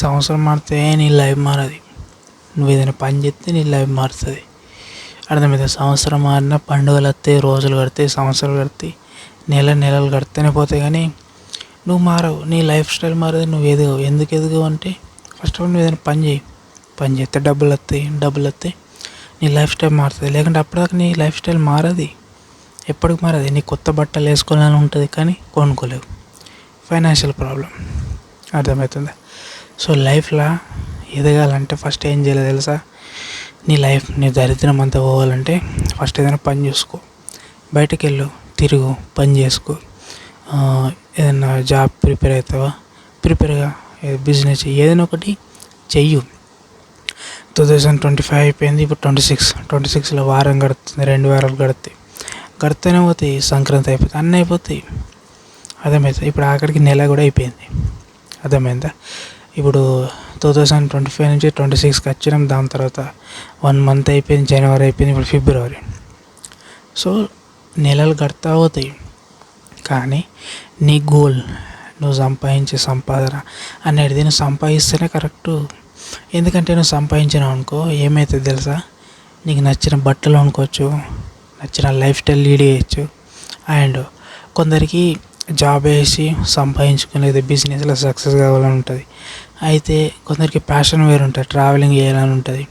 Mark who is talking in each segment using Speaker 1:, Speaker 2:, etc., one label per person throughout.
Speaker 1: సంవత్సరం మారితే నీ లైఫ్ మారది. నువ్వు ఏదైనా పని చేస్తే నీ లైఫ్ మారుతుంది. అర్థమైతే సంవత్సరం మారినా పండుగలు వస్తాయి, రోజులు గడతాయి, సంవత్సరాలు గడతాయి, నెలలు గడితేనే పోతాయి. కానీ నువ్వు మారవు, నీ లైఫ్ స్టైల్ మారదు, నువ్వు ఎదగవు. ఎందుకు ఎదగవు అంటే ఫస్ట్ ఆఫ్ ఆల్ నువ్వు ఏదైనా పని చేయి. పని చేస్తే డబ్బులు వస్తాయి, నీ లైఫ్ స్టైల్ మారుతుంది. లేకుంటే అప్పటిదాకా నీ లైఫ్ స్టైల్ మారది, ఎప్పటికి మారది. నీ కొత్త బట్టలు వేసుకోవాలని ఉంటుంది కానీ కొనుక్కోలేవు. Financial problem. అర్థమవుతుందా? సో లైఫ్లో ఎదగాలంటే ఫస్ట్ ఏం చేయాలో తెలుసా? నీ దరిద్రం అంతా పోవాలంటే ఫస్ట్ ఏదైనా పని చూసుకో, బయటకు వెళ్ళు, తిరుగు, పని చేసుకో. ఏదైనా జాబ్ ప్రిపేర్ అవుతావా, ప్రిపేర్గా బిజినెస్ ఏదైనా ఒకటి చెయ్యు. 2025 అయిపోయింది, ఇప్పుడు 26లో వారం గడుస్తుంది, 2 వారాలు గడితేనే పోతాయి. సంక్రాంతి అయిపోతాయి, అన్నీ అయిపోతాయి. అర్థమవుతుంది? ఇప్పుడు ఆఖరికి నెల కూడా అయిపోయింది. అర్థమైందా? ఇప్పుడు 2025 నుంచి 26కి వచ్చినాం. దాని తర్వాత 1 మంత్ అయిపోయింది, జనవరి అయిపోయింది, ఇప్పుడు ఫిబ్రవరి. సో నెలలు గడతా పోతాయి. కానీ నీ గోల్, నువ్వు సంపాదించే సంపాదన అనేది నువ్వు సంపాదిస్తేనే కరెక్టు. ఎందుకంటే నువ్వు సంపాదించినావు అనుకో ఏమవుతుంది తెలుసా? నీకు నచ్చిన బట్టలు కొనుక్కోవచ్చు, నచ్చిన లైఫ్ స్టైల్ లీడ్ చేయొచ్చు. అండ్ కొందరికి జాబ్ వేసి సంపాదించుకునేది బిజినెస్లో సక్సెస్ కావాలని ఉంటుంది. అయితే కొందరికి ప్యాషన్ వేరు ఉంటుంది, ట్రావెలింగ్ చేయాలని ఉంటుంది,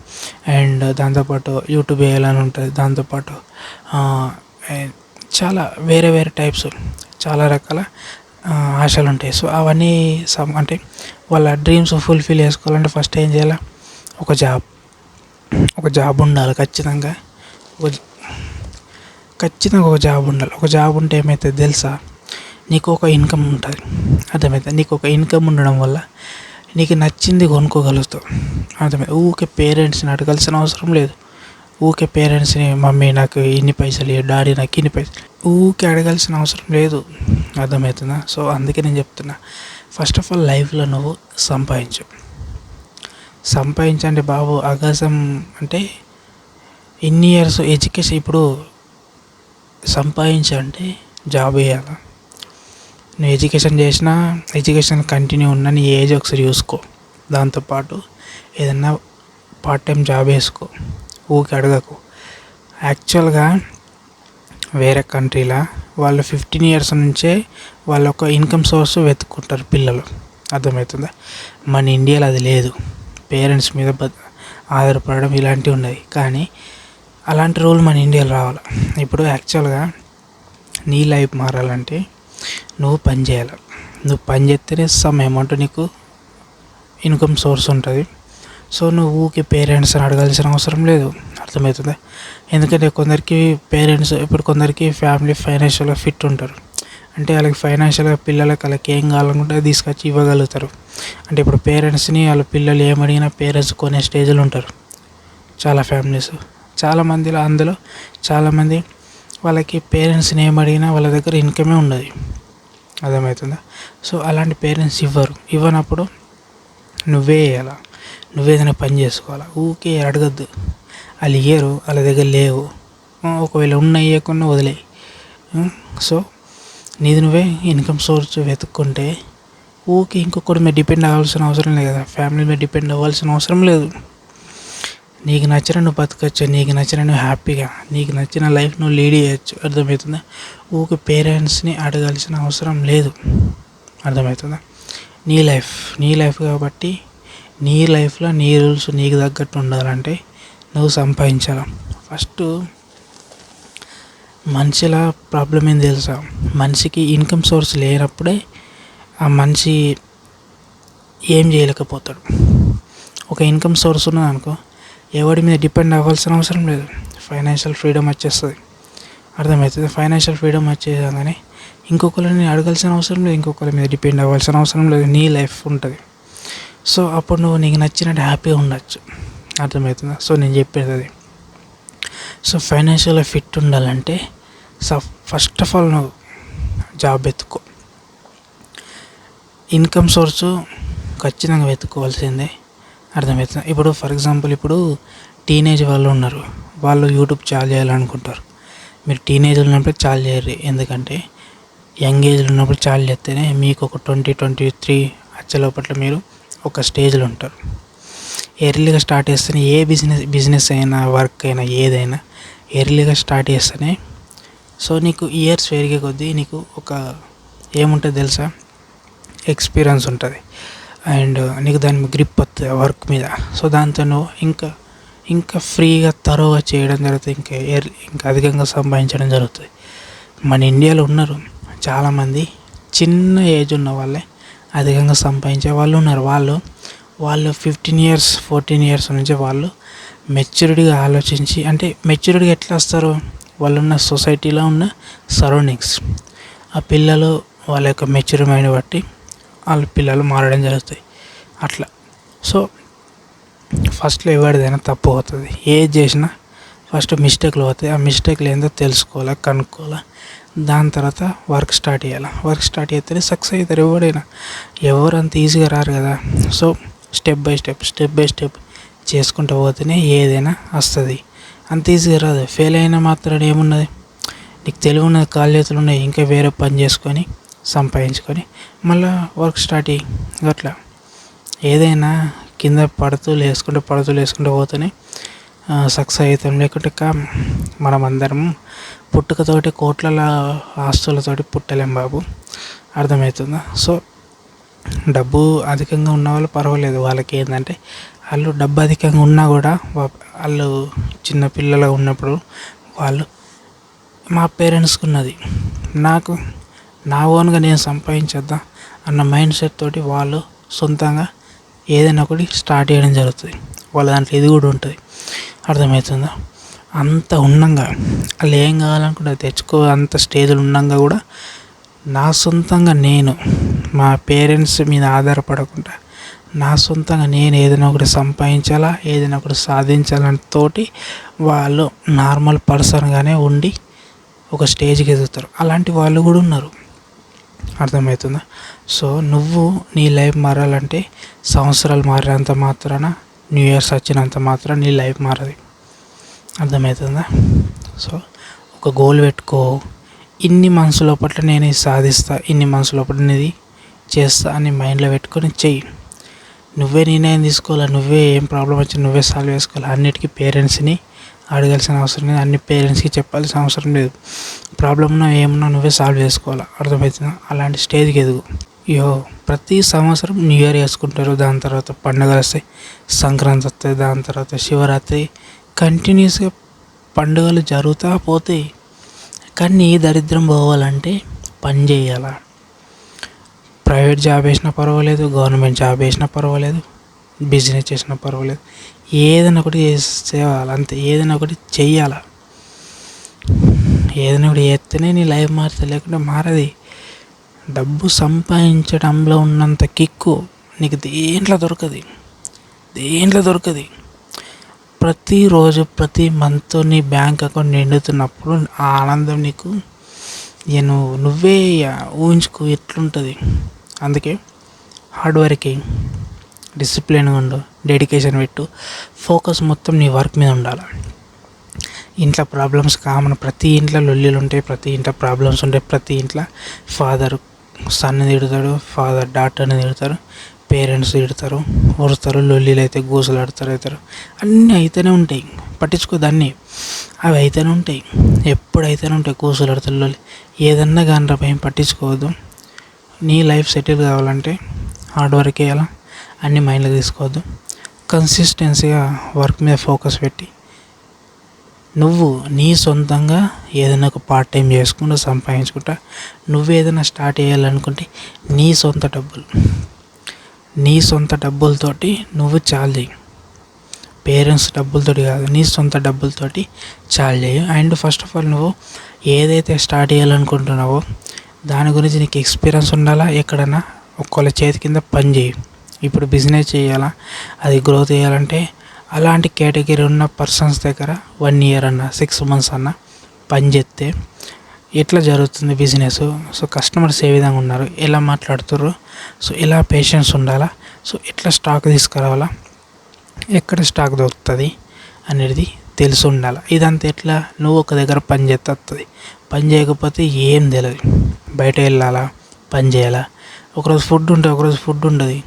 Speaker 1: అండ్ దాంతోపాటు యూట్యూబ్ చేయాలని ఉంటుంది, దాంతోపాటు చాలా వేరే టైప్స్, చాలా రకాల ఆశలు ఉంటాయి. సో అవన్నీ అంటే వాళ్ళ డ్రీమ్స్ ఫుల్ఫిల్ చేసుకోవాలంటే ఫస్ట్ ఏం చేయాలి? ఒక జాబ్ ఉండాలి. ఖచ్చితంగా ఒక జాబ్ ఉండాలి. ఒక జాబ్ ఉంటే ఏమవుతుంది తెలుసా? నీకు ఒక ఇన్కమ్ ఉంటుంది. అర్థమవుతుంది? నీకు ఒక ఇన్కమ్ ఉండడం వల్ల నీకు నచ్చింది కొనుక్కోగలుగుతావు. అర్థమైంది? ఊరికే పేరెంట్స్ని అడగాల్సిన అవసరం లేదు. ఊరికే పేరెంట్స్ని మమ్మీ నాకు ఇన్ని పైసలు, డాడీ నాకు ఇన్ని పైసలు, ఊరికే అడగాల్సిన అవసరం లేదు. అర్థమవుతుందా? సో అందుకే నేను చెప్తున్నా, ఫస్ట్ ఆఫ్ ఆల్ లైఫ్లో నువ్వు సంపాదించండి బాబు. ఆకాశం అంటే ఇన్ని ఇయర్స్ ఎడ్యుకేషన్, ఇప్పుడు సంపాదించంటే జాబ్ చేయాలి. నువ్వు ఎడ్యుకేషన్ కంటిన్యూ ఉన్న నీ ఏజ్ ఒకసారి చూసుకో. దాంతోపాటు ఏదన్నా పార్ట్ టైం జాబ్ వేసుకో, ఊరికి అడగకు. యాక్చువల్గా వేరే కంట్రీలో వాళ్ళు 15 years నుంచే వాళ్ళ ఒక ఇన్కమ్ సోర్స్ వెతుక్కుంటారు పిల్లలు. అర్థమవుతుందా? మన ఇండియాలో అది లేదు. పేరెంట్స్ మీద ఆధారపడడం ఇలాంటివి ఉన్నాయి. కానీ అలాంటి రూల్ మన ఇండియాలో రావాలి. ఇప్పుడు యాక్చువల్గా నీ లైఫ్ మారాలంటే నువ్వు పని చేయాలి. నువ్వు పని చేస్తేనే సమ్ అమౌంట్ నీకు ఇన్కమ్ సోర్స్ ఉంటుంది. సో నువ్వు ఊకే పేరెంట్స్ని అడగాల్సిన అవసరం లేదు. అర్థమవుతుందా? ఎందుకంటే కొందరికి పేరెంట్స్, ఇప్పుడు కొందరికి ఫ్యామిలీ ఫైనాన్షియల్గా ఫిట్ ఉంటారు. అంటే వాళ్ళకి ఫైనాన్షియల్గా వాళ్ళకి ఏం కావాలనుకుంటే తీసుకొచ్చి ఇవ్వగలుగుతారు. అంటే ఇప్పుడు పేరెంట్స్ని వాళ్ళ పిల్లలు ఏమడిగినా పేరెంట్స్ కొనే స్టేజ్లో ఉంటారు చాలా ఫ్యామిలీస్. అందులో చాలామంది వాళ్ళకి పేరెంట్స్ని ఏమడిగినా వాళ్ళ దగ్గర ఇన్కమే ఉండదు. అర్థమవుతుందా? సో అలాంటి పేరెంట్స్ ఇవ్వనప్పుడు నువ్వే వేయాలా, నువ్వేదైనా పని చేసుకోవాలా. ఊకే అడగద్దు. వాళ్ళు ఇయ్యరు, వాళ్ళ దగ్గర లేవు. ఒకవేళ ఇవ్వకుండా వదిలేయి. సో నీది నువ్వే ఇన్కమ్ సోర్స్ వెతుక్కుంటే ఊకే ఇంకొకటి మీద డిపెండ్ అవ్వాల్సిన అవసరం లేదు కదా. ఫ్యామిలీ మీద డిపెండ్ అవ్వాల్సిన అవసరం లేదు. నీకు నచ్చిన నువ్వు బతకచ్చు, నీకు నచ్చిన నువ్వు హ్యాపీగా, నీకు నచ్చిన లైఫ్ నువ్వు లీడ్ చేయొచ్చు. అర్థమవుతుందా? ఊకే పేరెంట్స్ని అడగాల్సిన అవసరం లేదు. అర్థమవుతుందా? నీ లైఫ్ కాబట్టి నీ లైఫ్లో నీ రూల్స్ నీకు తగ్గట్టు ఉండాలంటే నువ్వు సంపాదించాలి. ఫస్ట్ మనిషిల ప్రాబ్లం ఏం తెలుసా? మనిషికి ఇన్కమ్ సోర్స్ లేనప్పుడే ఆ మనిషి ఏం చేయలేకపోతాడు. ఒక ఇన్కమ్ సోర్స్ ఉన్నదనుకో ఎవడి మీద డిపెండ్ అవ్వాల్సిన అవసరం లేదు. ఫైనాన్షియల్ ఫ్రీడమ్ వచ్చేస్తుంది. అర్థమవుతుంది? ఫైనాన్షియల్ ఫ్రీడమ్ వచ్చేయగానే ఇంకొకరిని అడగాల్సిన అవసరం లేదు, ఇంకొకరి మీద డిపెండ్ అవ్వాల్సిన అవసరం లేదు. నీ లైఫ్ ఉంటుంది. సో అప్పుడు నువ్వు నీకు నచ్చినట్టు హ్యాపీగా ఉండొచ్చు. అర్థమవుతుందా? సో నేను చెప్పేది అది. సో ఫైనాన్షియల్గా ఫిట్ ఉండాలంటే ఫస్ట్ ఆఫ్ ఆల్ నువ్వు జాబ్ వెతుక్కో. ఇన్కమ్ సోర్సు ఖచ్చితంగా వెతుక్కోవాల్సిందే. అర్థమవుతుంది? ఇప్పుడు ఫర్ ఎగ్జాంపుల్ టీనేజ్ వాళ్ళు ఉన్నారు, వాళ్ళు యూట్యూబ్ ఛానల్ చేయాలనుకుంటారు. మీరు టీనేజ్లో ఉన్నప్పుడు ఛానల్ చేయరు. ఎందుకంటే యంగ్ ఏజ్లో ఉన్నప్పుడు ఛానల్ చేస్తేనే మీకు ఒక 20-23 వచ్చే లోపల మీరు ఒక స్టేజ్లో ఉంటారు. ఎర్లీగా స్టార్ట్ చేస్తేనే ఏ బిజినెస్ అయినా వర్క్ అయినా ఏదైనా ఎర్లీగా స్టార్ట్ చేస్తేనే సో నీకు ఇయర్స్ పెరిగే కొద్దీ నీకు ఒక ఏముంటుంది తెలుసా, ఎక్స్పీరియన్స్ ఉంటుంది. అండ్ నీకు దాని మీద గ్రిప్ వస్తుంది ఆ వర్క్ మీద. సో దాంతో నువ్వు ఇంకా ఫ్రీగా తరోగా చేయడం జరుగుతుంది, ఇంకా అధికంగా సంపాదించడం జరుగుతుంది. మన ఇండియాలో ఉన్నారు చాలామంది చిన్న ఏజ్ ఉన్న వాళ్ళే అధికంగా సంపాదించే వాళ్ళు ఉన్నారు. వాళ్ళు 15 years 14 years నుంచి వాళ్ళు మెచ్యూరిటీగా ఆలోచించి, అంటే మెచ్యూరిటీగా ఎట్లా వస్తారు, వాళ్ళు ఉన్న సొసైటీలో ఉన్న సరౌండింగ్స్, ఆ పిల్లలు వాళ్ళ యొక్క మెచ్యూర్ మైండ్ బట్టి వాళ్ళ పిల్లలు మారడం జరుగుతాయి అట్లా. సో ఫస్ట్లో ఎవరిదైనా తప్పు అవుతుంది, ఏది చేసినా ఫస్ట్ మిస్టేక్లు అవుతాయి. ఆ మిస్టేక్లు ఏందో తెలుసుకోవాలా, కనుక్కోవాలా, దాని తర్వాత వర్క్ స్టార్ట్ చేయాలి. వర్క్ స్టార్ట్ చేస్తేనే సక్సెస్ అవుతారు ఎవరైనా. ఎవరు అంత ఈజీగా రారు కదా. సో స్టెప్ బై స్టెప్ చేసుకుంటూ పోతేనే ఏదైనా వస్తుంది. అంత ఈజీగా రాదు. ఫెయిల్ అయినా మాత్రం ఏమున్నది, నీకు తెలివి ఉన్నది, కాళ్ళు చేతులు ఉన్నాయి, ఇంకా వేరే పని చేసుకొని సంపాదించుకొని మళ్ళీ వర్క్ స్టార్ట్ అయ్యి అట్లా ఏదైనా కింద పడుతూ లేసుకుంటూ పోతేనే సక్సెస్ అవుతాం. లేకుంటే మనం అందరం పుట్టుకతోటి కోట్ల ఆస్తులతోటి పుట్టలేం బాబు, అర్థమవుతుందా. సో డబ్బు అధికంగా ఉన్న వాళ్ళు పర్వాలేదు, వాళ్ళకి ఏంటంటే వాళ్ళు డబ్బు అధికంగా ఉన్నా కూడా వాళ్ళు చిన్నపిల్లలు ఉన్నప్పుడు వాళ్ళు మా పేరెంట్స్కి ఉన్నది, నాకు నా ఓన్గా నేను సంపాదించేద్దాం అన్న మైండ్ సెట్ తోటి వాళ్ళు సొంతంగా ఏదైనా ఒకటి స్టార్ట్ చేయడం జరుగుతుంది. వాళ్ళ దాంట్లో ఇది కూడా ఉంటుంది, అర్థమవుతుందా. అంత ఉన్నంగా వాళ్ళు ఏం కావాలనుకుంటే తెచ్చుకో, అంత స్టేజ్లు ఉన్నంగా కూడా నా సొంతంగా నేను మా పేరెంట్స్ మీద ఆధారపడకుండా నా సొంతంగా నేను ఏదైనా ఒకటి సంపాదించాలా, ఏదైనా ఒకటి సాధించాలని తోటి వాళ్ళు నార్మల్ పర్సన్గానే ఉండి ఒక స్టేజ్కి ఎదుగుతారు. అలాంటి వాళ్ళు కూడా ఉన్నారు, అర్థమవుతుందా. సో నువ్వు నీ లైఫ్ మారాలంటే సంవత్సరాలు మారినంత మాత్రాన, న్యూ ఇయర్స్ వచ్చినంత మాత్రాన నీ లైఫ్ మారదు, అర్థమవుతుందా. సో ఒక గోల్ పెట్టుకో, ఇన్ని మంత్స్ లోపల నేను ఇది సాధిస్తా, ఇన్ని మంత్స్ లోపల నేను ఇది చేస్తా అని మైండ్లో పెట్టుకొని చెయ్యి. నువ్వే నిర్ణయం తీసుకోవాలి, నువ్వే ఏం ప్రాబ్లం వచ్చినా నువ్వే సాల్వ్ చేసుకోవాలి. అన్నిటికీ పేరెంట్స్ని అడగాల్సిన అవసరం లేదు, అన్ని పేరెంట్స్కి చెప్పాల్సిన అవసరం లేదు. ప్రాబ్లం ఉన్నా ఏమున్నా నువ్వే సాల్వ్ చేసుకోవాలి, అర్థమవుతుందా. అలాంటి స్టేజ్కి ఎదుగు. ప్రతి సంవత్సరం న్యూ ఇయర్ వేసుకుంటారు, దాని తర్వాత పండుగలు వస్తాయి, సంక్రాంతి వస్తాయి, దాని తర్వాత శివరాత్రి, కంటిన్యూస్గా పండుగలు జరుగుతూ పోతాయి. కానీ దరిద్రం పోవాలంటే పని చేయాల. ప్రైవేట్ జాబ్ వేసినా పర్వాలేదు, గవర్నమెంట్ జాబ్ వేసినా పర్వాలేదు, బిజినెస్ చేసినా పర్వాలేదు, ఏదైనా ఒకటి చేయాలి అంతే. ఏదైనా ఒకటి చెయ్యాల, ఏదైనా ఒకటి చేస్తేనే నీ లైఫ్ మారుతుంది, లేకుంటే మారది. డబ్బు సంపాదించడంలో ఉన్నంత కిక్కు నీకు దేంట్లో దొరకదు. ప్రతిరోజు ప్రతి మంత్ నీ బ్యాంక్ అకౌంట్ నిండుతున్నప్పుడు ఆ ఆనందం నీకు నువ్వే ఊహించుకో ఎట్లుంటుంది. అందుకే హార్డ్ వర్కింగ్, డిసిప్లిన్గా ఉండు, డెడికేషన్ పెట్టు, ఫోకస్ మొత్తం నీ వర్క్ మీద ఉండాలి. ఇంట్లో ప్రాబ్లమ్స్ కామన్, ప్రతి ఇంట్లో లొల్లిలు ఉంటాయి, ప్రతి ఇంట్లో ప్రాబ్లమ్స్ ఉంటాయి, ప్రతి ఇంట్లో ఫాదర్ సన్ని తిడతాడు, ఫాదర్ డాటర్ని తిడతారు, పేరెంట్స్ తిడతారు, వరుస్తారు, లొల్లిలు అయితే గూసులు అవుతారు, అన్నీ అయితేనే ఉంటాయి. పట్టించుకోదాన్ని, అవి అయితేనే ఉంటాయి, ఎప్పుడైతేనే ఉంటాయి గూసులు ఆడతారు, లొల్లి. ఏదన్నా కానీ రా భయం, పట్టించుకోవద్దు. నీ లైఫ్ సెటిల్ కావాలంటే హార్డ్ వర్క్ చేయాలా, అన్ని మైండ్లో తీసుకోవద్దు. కన్సిస్టెన్సీగా వర్క్ మీద ఫోకస్ పెట్టి నువ్వు నీ సొంతంగా ఏదైనా ఒక పార్ట్ టైం చేసుకుంటూ సంపాదించుకుంటా నువ్వు ఏదైనా స్టార్ట్ చేయాలనుకుంటే నీ సొంత డబ్బులతోటి నువ్వు చాలు చేయి. పేరెంట్స్ డబ్బులతోటి కాదు, నీ సొంత డబ్బులతోటి చాలు చేయి. అండ్ ఫస్ట్ ఆఫ్ ఆల్ నువ్వు ఏదైతే స్టార్ట్ చేయాలనుకుంటున్నావో దాని గురించి నీకు ఎక్స్పీరియన్స్ ఉండాలా. ఎక్కడైనా ఒక్కళ్ళ చేతి కింద పని చేయి. ఇప్పుడు బిజినెస్ చేయాలా, అది గ్రోత్ చేయాలంటే అలాంటి కేటగిరీ ఉన్న పర్సన్స్ దగ్గర 1 year అన్నా 6 months అన్నా పని చేస్తే ఎట్లా జరుగుతుంది బిజినెస్. సో కస్టమర్స్ ఏ విధంగా ఉన్నారు, ఎలా మాట్లాడుతుర్రు, సో ఎలా పేషెన్స్ ఉండాలా, సో ఎట్లా స్టాక్ తీసుకురావాలా, ఎక్కడ స్టాక్ దొరుకుతుంది అనేది తెలిసి ఉండాలి. ఇదంతా ఎట్లా, నువ్వు ఒక దగ్గర పని చేస్తే వస్తుంది. పని చేయకపోతే ఏం తెలియదు. బయట వెళ్ళాలా, పని చేయాలా, ఒకరోజు ఫుడ్ ఉంటే ఒకరోజు ఫుడ్ ఉండదు.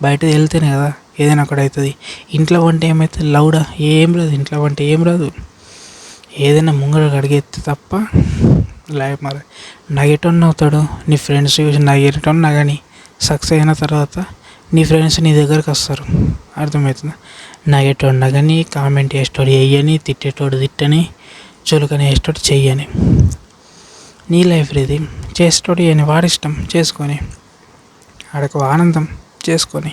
Speaker 1: బయటకు వెళ్తేనే కదా ఏదైనా ఒకటి అవుతుంది. ఇంట్లో వంట ఏమవుతుంది? లౌడా ఏం రాదు, ఇంట్లో వంట ఏం రాదు. ఏదైనా ముంగడ అడిగేస్తే తప్ప లైఫ్ మరి నగేటోన్ అవుతాడు. నీ ఫ్రెండ్స్ చూసి నగేటోన్నా కానీ సక్సెస్ అయిన తర్వాత నీ ఫ్రెండ్స్ నీ దగ్గరకు వస్తారు. అర్థమవుతుందా? నగేటోన్నా కానీ కామెంట్ చేసేటోడు చెయ్యని, తిట్టేటోడు తిట్టని, చులకని వేసేటోడు చెయ్యని. నీ లైఫ్ ఇది. చేసేటోడు చేయని, వాడి ఇష్టం చేసుకొని ఆడకు ఆనందం చేసుకొని.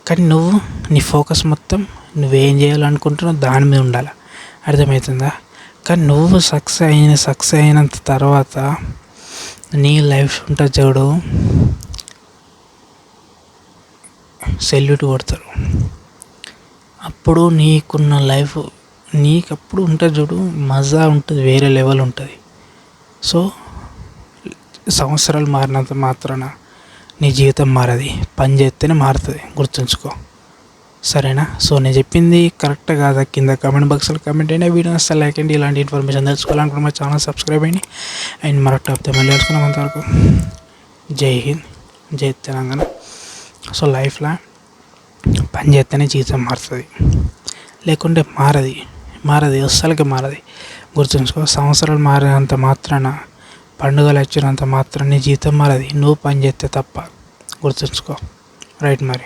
Speaker 1: కానీ నువ్వు నీ ఫోకస్ మొత్తం నువ్వేం చేయాలనుకుంటున్నావు దాని మీద ఉండాలి. అర్థమవుతుందా? కానీ నువ్వు సక్సెస్ అయినంత తర్వాత నీ లైఫ్ ఉంటుంది చూడు, సెల్యూట్ కొడతారు. అప్పుడు నీకున్న లైఫ్ నీకప్పుడు ఉంటుంది చూడు, మజా ఉంటుంది, వేరే లెవెల్ ఉంటుంది. సో సంవత్సరాలు మారినంత మాత్రాన నీ జీవితం మారది, పని చేస్తేనే మారుతుంది, గుర్తుంచుకో. సరేనా? సో నేను చెప్పింది కరెక్ట్ కాదా కింద కామెంట్ బాక్స్లో కామెంట్ అయినా, వీడియో వస్తే లైక్ అండి. ఇలాంటి ఇన్ఫర్మేషన్ తెలుసుకోవాలనుకుంటే మా ఛానల్ సబ్స్క్రైబ్ అయ్యి అండ్ మరొక టాప్తో మళ్ళీ తెలుసుకున్నాం. అంతవరకు జై హింద్, జై తెలంగాణ. సో లైఫ్లో పని చేస్తేనే జీవితం మారుతుంది, లేకుంటే మారది అస్సలకి మారది. గుర్తుంచుకో. సంవత్సరాలు మారినంత మాత్రాన, పండుగలు వచ్చినంత మాత్రాన నీ జీవితం మారది, నువ్వు పని చేస్తే తప్ప. గుర్తుంచుకో. రైట్ మరి.